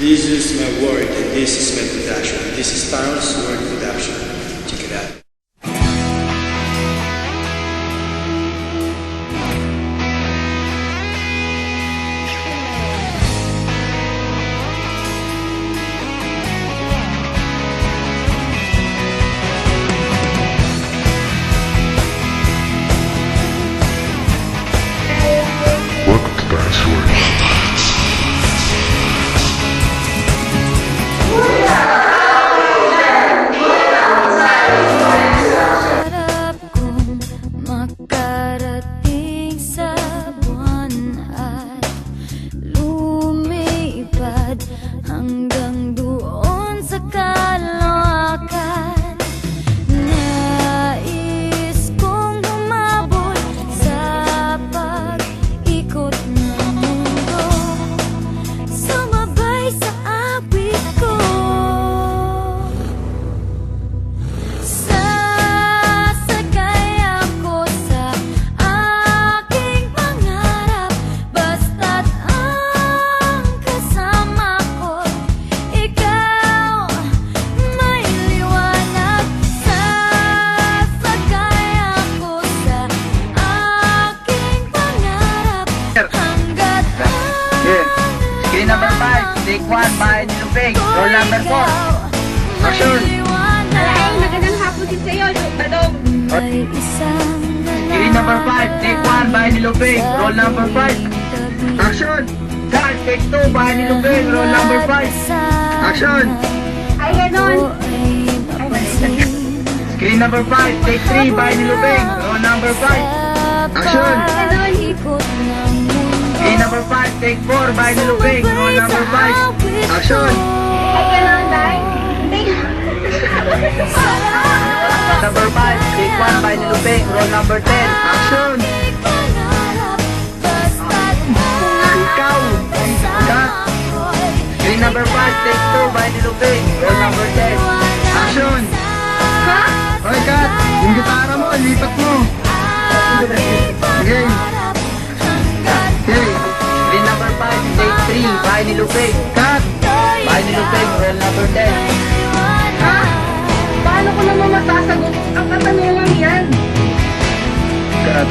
This is my word and this is my production. This is Thanos Word Production. Check it out. Welcome to Thanos Word. Sarap kong makarating sa buwan at lumipad hanggang doon sa kalawakan. Nais kong humabol sa pag-ikot ng mundo, sumabay sa awit ko. Sasakay ako sa aking pangarap, basta't ang kasama ko'y ikaw, may liwanag. Sasakay ako sa aking pangarap hanggat Screen number 5, take 1, bahay ni Lupeng. Roll number 4. Action! Ay, magandang hapon din sa'yo, Badong. May isang Screen number 5, take 1, bahay ni Lupeng. Roll number 5. Action! Cut, take 2, bahay ni Lupeng. Roll number 5. Action! Ay, ganon. Screen number 5, take 3, bahay ni Lupeng. Roll number 5. Action! Screen number 5, take 4, bahay ni Lupeng. Roll number 5. Action! Ay, ganon, Day. Number 5, take 1, bahay ni Lupeng. Roll number 10. Action! Ikaw! Cut! Screen number 5, take 2, bahay ni Lupeng. Roll number 10. Action! Ha? Hoy, cut! Yung gitara mo, lipat mo. Game. Okay. Screen number 5, take 3, bahay ni Lupeng. Cut! Bahay ni Lupeng, roll number 10. Ha? Paano ko naman masasagot ang katanungan yan? Cut.